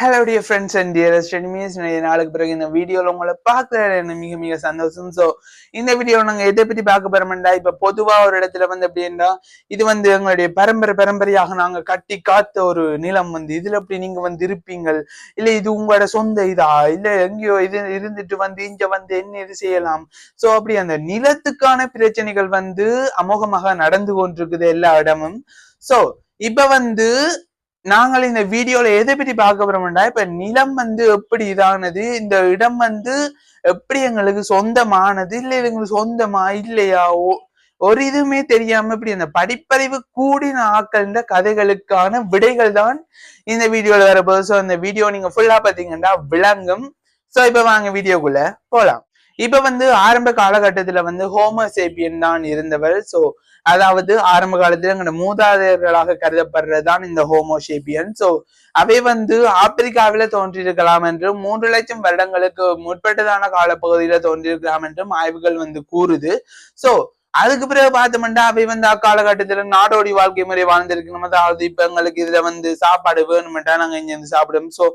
Hello dear friends and dearest enemies. நாளுக்கு பிறகு இந்த வீடியோல உங்களை பார்க்கறது எனக்கு மிக மிக சந்தோஷம். ஸோ இந்த வீடியோ நாங்க எதை பத்தி பார்க்க போறோம்டா, இப்ப பொதுவா ஒரு இடத்துல எப்படின்னா, இது எங்களுடைய பரம்பரையாக நாங்க கட்டி காத்த ஒரு நிலம் இதுல எப்படி நீங்க இருப்பீங்கள், இல்ல இது உங்களோட சொந்த இதா, இல்ல எங்கேயோ இது இருந்துட்டு இங்க என்ன இது செய்யலாம். சோ அப்படி அந்த நிலத்துக்கான பிரச்சனைகள் அமோகமாக நடந்து கொண்டிருக்குது எல்லா இடமும். சோ இப்ப நாங்கள் இந்த வீடியோல எதை பற்றி பார்க்க போறோம்னா, இப்ப நிலம் எப்படி இதானது, இந்த இடம் எப்படி எங்களுக்கு சொந்தமானது, இல்ல எங்களுக்கு சொந்தமா இல்லையா, ஒரு இதுவுமே தெரியாம இப்படி அந்த படிப்பறிவு கூடின ஆக்கள்ன்ற கதைகளுக்கான விடைகள் தான் இந்த வீடியோல வரப்போகுது. ஸோ இந்த வீடியோ நீங்க ஃபுல்லா பாத்தீங்கன்னா விளங்கும். சோ இப்ப வாங்க வீடியோக்குள்ள போலாம். இப்ப ஆரம்ப காலகட்டத்துல ஹோமோசேபியன் தான் இருந்தவர். சோ அதாவது ஆரம்ப காலத்துல எங்களோட மூதாதையர்களாக கருதப்படுறதுதான் இந்த ஹோமோசேபியன். சோ அவை ஆப்பிரிக்காவில தோன்றியிருக்கலாம் என்றும் 3 லட்சம் வருடங்களுக்கு முற்பட்டதான காலப்பகுதியில தோன்றியிருக்கலாம் என்றும் ஆய்வுகள் கூறுது. சோ அதுக்கு பிறகு பார்த்தோம்னா அவை அக்காலகட்டத்துல நாடோடி வாழ்க்கை முறை வாழ்ந்திருக்கணும். அதாவது இப்ப எங்களுக்கு இதுல சாப்பாடு வேணுமெண்டா நாங்க இங்க இருந்து சாப்பிடுவோம். சோ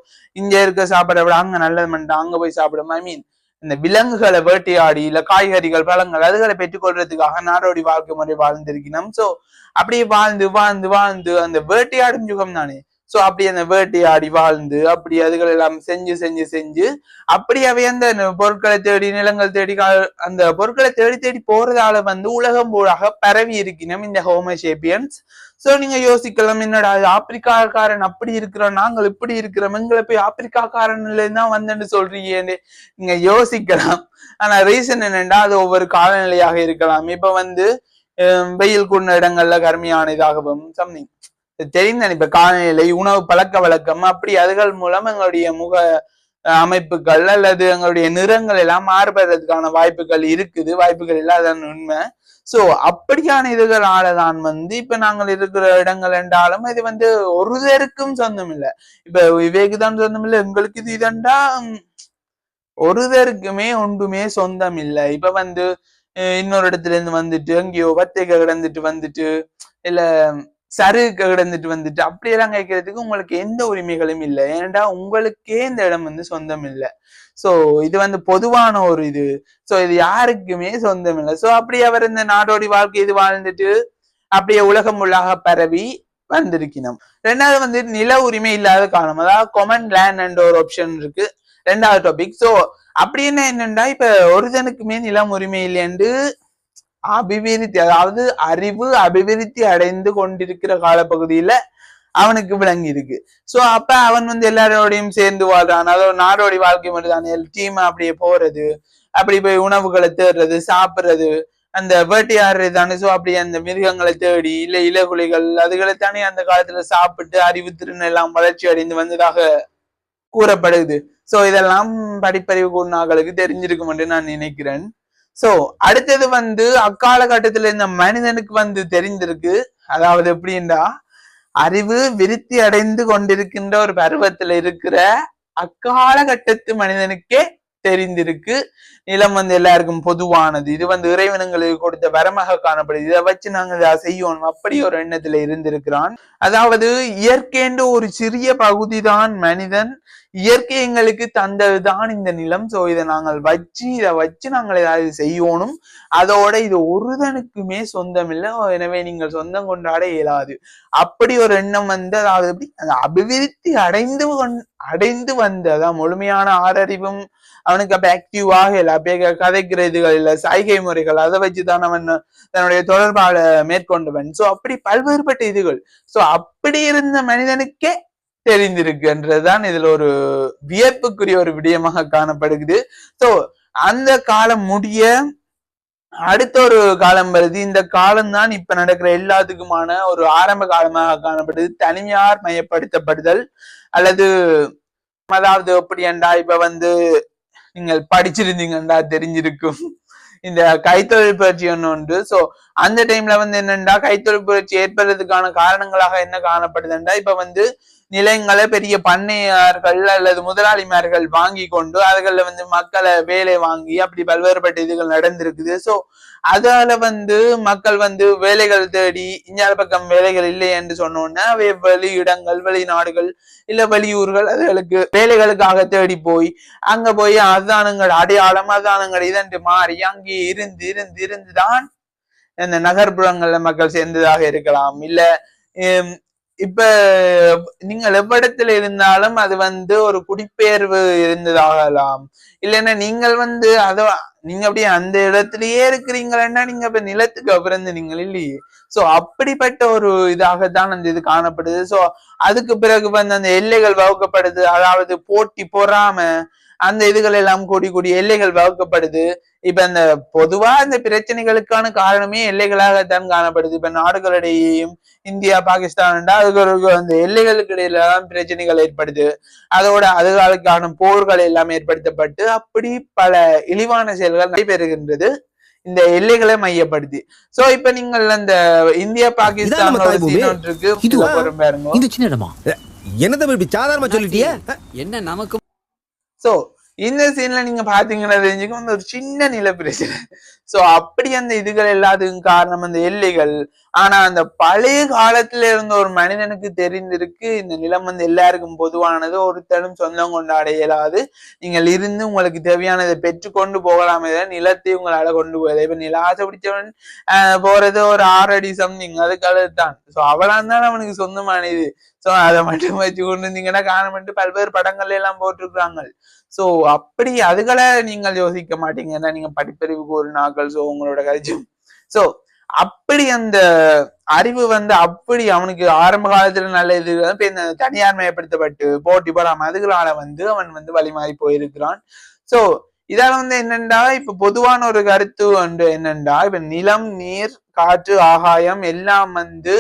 இங்க இருக்க சாப்பாடை விட அங்க நல்லதுமெண்டா அங்க போய் சாப்பிடுவோம். ஐ மீன் இந்த விலங்குகளை வேட்டையாடி இல்ல காய்கறிகள் பழங்கள் அதுகளை பெற்றுக்கொள்றதுக்காக நாடோடி வாழ்க்கை முறை வாழ்ந்திருக்கணும். சோ அப்படியே வாழ்ந்து வாழ்ந்து வாழ்ந்து அந்த வேட்டையாடும் யுகம் தானே. சோ அப்படி அந்த வேட்டையாடி வாழ்ந்து அப்படி அதுகள் எல்லாம் செஞ்சு செஞ்சு செஞ்சு அப்படியாவே அந்த பொருட்களை தேடி நிலங்கள் தேடி அந்த பொருட்களை தேடி தேடி போறதால உலகம் போலாக பரவி இருக்கணும் இந்த ஹோமோசேபியன்ஸ். சோ நீங்க யோசிக்கலாம், என்னடா ஆப்பிரிக்காக்காரன் அப்படி இருக்கிறோம், நாங்கள் இப்படி இருக்கிறோம், எங்களை போய் ஆப்பிரிக்காக்காரன்ல தான் வந்தேன்னு சொல்றீங்க நீங்க யோசிக்கலாம். ஆனா ரீசன் என்னன்னா, அது ஒவ்வொரு காலநிலையாக இருக்கலாம். இப்ப வெயில் கூடின இடங்கள்ல கருமையான இதாகவும் சம்திங் தெரிந்தானே. இப்ப காலநிலை, உணவு பழக்க வழக்கம் அப்படி அதுகள் மூலம் எங்களுடைய முக அமைப்புகள் அல்லது எங்களுடைய நிறங்கள் எல்லாம் மாறுபடுறதுக்கான வாய்ப்புகள் இருக்குது. வாய்ப்புகள் இல்லாதான் உண்மை. சோ அப்படியான இதுகளாலதான் இப்ப நாங்கள் இருக்கிற இடங்கள் என்றாலும் இது ஒருதருக்கும் சொந்தம் இல்லை. இப்ப விவேக்கு தான் சொந்தம் இல்லை, எங்களுக்கு இது இதண்டா ஒருதருக்குமே ஒன்றுமே சொந்தம் இல்லை. இப்ப இன்னொரு இடத்துல இருந்து எங்கேயோ வத்தைக கிடந்துட்டு இல்ல சரு கிடந்துட்டு அப்படியெல்லாம் கேட்கறதுக்கு உங்களுக்கு எந்த உரிமைகளும் இல்லை. ஏன்டா உங்களுக்கே இந்த இடம் சொந்தம் இல்லை. சோ இது பொதுவான ஒரு இது. சோ இது யாருக்குமே சொந்தம் இல்லை. சோ அப்படி அவர் இந்த நாடோடி வாழ்க்கை இது வாழ்ந்துட்டு அப்படியே உலகம் உள்ளாக பரவி வந்திருக்கணும். ரெண்டாவது நில உரிமை இல்லாத காலம், அதாவது கொமன் லேண்ட் என்ற ஒரு ஆப்ஷன் இருக்கு, ரெண்டாவது டாபிக். சோ அப்படி என்னன்னா, இப்ப ஒருத்தனுக்குமே நிலம் உரிமை இல்லை என்று அபிவிருத்தி, அதாவது அறிவு அபிவிருத்தி அடைந்து கொண்டிருக்கிற காலப்பகுதியில அவனுக்கு விளங்கி இருக்கு. சோ அப்ப அவன் எல்லாரோடையும் சேர்ந்து வாழ்றான். அதாவது நாடோடி வாழ்க்கை மட்டும் டீம் அப்படியே போறது, அப்படி போய் உணவுகளை தேடுறது, சாப்பிடுறது, அந்த வேட்டையாடுறது தானே. சோ அப்படி அந்த மிருகங்களை தேடி இல்ல இலகுலைகள் அதுகளை தானே அந்த காலத்துல சாப்பிட்டு அறிவு திறன் எல்லாம் வளர்ச்சி அடைந்து வந்ததாக கூறப்படுது. சோ இதெல்லாம் படிப்பறிவு கூடினாக்களுக்கு தெரிஞ்சிருக்கும் என்று நான் நினைக்கிறேன். சோ அடுத்தது அக்காலகட்டத்துல இந்த மனிதனுக்கு தெரிந்திருக்கு. அதாவது எப்படின்னா, அறிவு விருத்தி அடைந்து கொண்டிருக்கின்ற ஒரு பருவத்துல இருக்கிற அக்காலகட்டத்து மனிதனுக்கே தெரிந்திருக்கு நிலம் எல்லாருக்கும் பொதுவானது, இது இறைவனங்களுக்கு கொடுத்த வரமாக காணப்படுது, இதை வச்சு நாங்க இதை செய்யணும் அப்படி ஒரு எண்ணத்துல இருந்திருக்கிறான். அதாவது இயற்கைன்ற ஒரு சிறிய பகுதி தான் மனிதன், இயற்கை எங்களுக்கு தந்ததுதான் இந்த நிலம். சோ இதை வச்சு நாங்கள் ஏதாவது செய்யணும், அதோட இது ஒருதனுக்குமே சொந்தம் இல்லை, எனவே நீங்கள் சொந்தம் கொண்டாட இயலாது அப்படி ஒரு எண்ணம் அதாவது எப்படி அந்த அபிவிருத்தி அடைந்து அதான் முழுமையான ஆறறிவும் அவனுக்கு அப்ப ஆக்டிவாக இல்லை, அப்ப கதைக்கிற இதுகள் இல்ல, சைகை முறைகள் அதை வச்சுதான் அவன் தன்னுடைய தொடர்பால மேற்கொண்டவன். சோ அப்படி பல்வேறுபட்ட இதுகள். சோ அப்படி இருந்த மனிதனுக்கே தெரிந்திருக்குன்றதுதான் இதுல ஒரு வியப்புக்குரிய ஒரு விடயமாக காணப்படுகிறது. சோ அந்த காலம் முடிய அடுத்த ஒரு காலம் வருது. இந்த காலம்தான் இப்ப நடக்கிற எல்லாத்துக்குமான ஒரு ஆரம்ப காலமாக காணப்படுது, தனியார் மயப்படுத்தப்படுதல். அல்லது அதாவது எப்படியண்டா, இப்ப நீங்கள் படிச்சிருந்தீங்கண்டா தெரிஞ்சிருக்கும், இந்த கைத்தொழில் புரட்சி ஒன்று. சோ அந்த டைம்ல என்னண்டா, கைத்தொழில் புரட்சி ஏற்படுறதுக்கான காரணங்களாக என்ன காணப்படுதுண்டா, இப்ப நிலங்களை பெரிய பண்ணையார்கள் அல்லது முதலாளிமார்கள் வாங்கி கொண்டு அதுகள்ல வந்து மக்களை வேலை வாங்கி அப்படி பல்வேறுபட்ட இதுகள் நடந்திருக்குது. சோ அதால வந்து மக்கள் வந்து வேலைகள் தேடி இந்தியா பக்கம் வேலைகள் இல்லை என்று சொன்னோன்னா வெளி இடங்கள் வெளிநாடுகள் இல்ல வெளியூர்கள் அதுகளுக்கு வேலைகளுக்காக தேடி போய் அங்க போய் அதானங்கள் அடையாளம் அதானங்கள் இதன்று மாறி அங்கே இருந்து இருந்து இருந்துதான் இந்த நகர்ப்புறங்கள்ல மக்கள் சேர்ந்ததாக இருக்கலாம். இல்ல இப்ப நீங்கள் எவ்விடத்துல இருந்தாலும் அது வந்து ஒரு குடிபெயர்வு இருந்ததாகலாம். இல்லைன்னா நீங்கள் வந்து நீங்க அப்படியே அந்த இடத்துலயே இருக்கிறீங்களா நீங்க இப்ப நிலத்துக்கு பிறந்து நீங்கள் இல்லையே. சோ அப்படிப்பட்ட ஒரு இதாகத்தான் அந்த இது காணப்படுது. சோ அதுக்கு பிறகு வந்து அந்த எல்லைகள் வகுக்கப்படுது. அதாவது போட்டி பொறாம அந்த இதுகள் எல்லாம் கூடி எல்லைகள் வகுக்கப்படுது. இப்ப இந்த பொதுவா இந்த பிரச்சனைகளுக்கான காரணமே எல்லைகளாகத்தான் காணப்படுது. இப்ப நாடுகளிடையேயும் இந்தியா பாகிஸ்தான் அதுக்கு அந்த எல்லைகளுக்கு இடையில தான் பிரச்சனைகள் ஏற்படுது. அதோட அதுகளுக்கான போர்கள் எல்லாம் ஏற்படுத்தப்பட்டு அப்படி பல இழிவான செயல்கள் நடைபெறுகின்றது இந்த எல்லைகளை மையப்படுத்தி. சோ இப்ப நீங்கள் அந்த இந்தியா பாகிஸ்தான் சாதாரணமா சொல்லிட்டியா என்ன நமக்கு. சோ இந்த சீன்ல நீங்க பாத்தீங்கன்னா தெரிஞ்சுக்கும் ஒரு சின்ன நில பிரச்சனை. சோ அப்படி அந்த இதுகள் எல்லாத்துக்கும் காரணம் அந்த எல்லைகள். ஆனா அந்த பழைய காலத்துல இருந்த ஒரு மனிதனுக்கு தெரிந்திருக்கு இந்த நிலம் வந்து எல்லாருக்கும் பொதுவானது, ஒருத்தரும் சொந்தம் கொண்டாட இயலாது, நீங்கள் இருந்து உங்களுக்கு தேவையானதை பெற்றுக்கொண்டு போகலாமே நிலத்தை உங்களால கொண்டு போகல. இப்ப நிலாசை பிடிச்சவன் போறது ஒரு 6 அடி சம்திங் அதுக்காக தான். சோ அவளா இருந்தாலும் அவனுக்கு சொந்தமான இது. சோ அதை மட்டும் வச்சு கொண்டு இருந்தீங்கன்னா காரணம் பல்வேறு படங்கள்ல எல்லாம் போட்டிருக்கிறாங்க. சோ அப்படி அதுகளை நீங்கள் யோசிக்க மாட்டீங்கன்னா நீங்க படிப்பறிவுக்கு ஒரு நாட்கள். சோ உங்களோட கருச்சும் சோ அப்படி அந்த அறிவு வந்து அப்படி அவனுக்கு ஆரம்ப காலத்துல நல்ல இது தனியார் மயப்படுத்தப்பட்டு போட்டி போடாம அதுகளால வந்து அவன் வந்து வழிமாறி போயிருக்கிறான். சோ இதால வந்து என்னண்டா இப்ப பொதுவான ஒரு கருத்து வந்து என்னண்டா இப்ப நிலம் நீர் காற்று ஆகாயம் எல்லாம் வந்து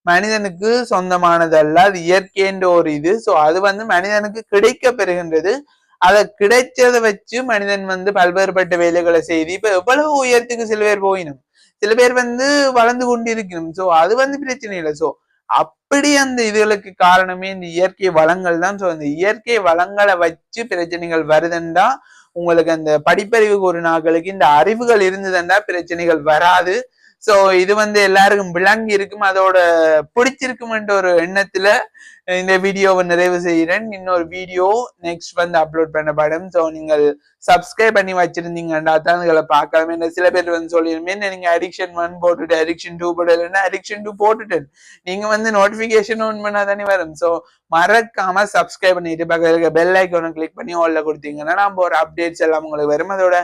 மனிதனுக்கு சொந்தமானதல்ல, அது இயற்கைன்ற ஒரு இது. சோ அது வந்து மனிதனுக்கு கிடைக்க பெறுகின்றது. அதை கிடைச்சதை வச்சு மனிதன் வந்து பல்வேறுபட்ட வேலைகளை செய்து இப்ப எவ்வளவு உயரத்துக்கு சில பேர் போயினும் சில பேர் வந்து வளர்ந்து கொண்டு இருக்கணும். சோ அது வந்து பிரச்சனை இல்லை. சோ அப்படி அந்த இதுகளுக்கு காரணமே இந்த இயற்கை வளங்கள் தான். சோ அந்த இயற்கை வளங்களை வச்சு பிரச்சனைகள் வருதுண்டா உங்களுக்கு அந்த படிப்பறிவுக்கு ஒரு நாட்களுக்கு இந்த அறிவுகள் இருந்ததுண்டா பிரச்சனைகள் வராது. சோ இது வந்து எல்லாருக்கும் விளங்கி இருக்கும், அதோட பிடிச்சிருக்கும்ன்ற ஒரு எண்ணத்துல இந்த வீடியோவை நிறைவு செய்கிறேன். இன்னொரு வீடியோ நெக்ஸ்ட் வந்து அப்லோட் பண்ணப்படும். சோ நீங்கள் சப்ஸ்கிரைப் பண்ணி வச்சிருந்தீங்கன்னா தான் இதுகளை பார்க்கலாம். என்ன சில பேர் வந்து சொல்லிருமே நீங்க Addiction 1 போட்டுட்டு Addiction 2 போடலன்னா Addiction 2 போட்டுட்டேன் நீங்க வந்து நோட்டிபிகேஷன் ஆன் பண்ணா தானே வரும். சோ மறக்காம சப்ஸ்கிரைப் பண்ணிட்டு பக்கத்துல இருக்க பெல் ஐக்கானை கிளிக் பண்ணி ஆல்ல கொடுத்தீங்கன்னா நம்ம ஒரு அப்டேட்ஸ் எல்லாம் உங்களுக்கு வரும். அதோட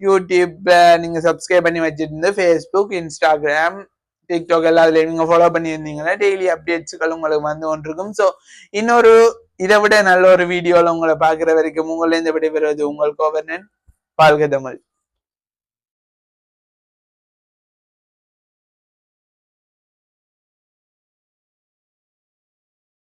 யூடியூப் நீங்க சப்ஸ்கிரைப் பண்ணி வச்சிருந்து ஃபேஸ்புக் இன்ஸ்டாகிராம் டிக்டாக் எல்லாத்துலயும் நீங்க ஃபாலோ பண்ணியிருந்தீங்கன்னா டெய்லி அப்டேட்ஸ்கள் உங்களுக்கு வந்து கொண்டிருக்கும். சோ இன்னொரு இதை விட நல்ல ஒரு வீடியோல உங்களை பாக்குற வரைக்கும் உங்களை இந்த விடைபெறுவது உங்கள் கோவர்ணன். வாழ்க தமிழ்.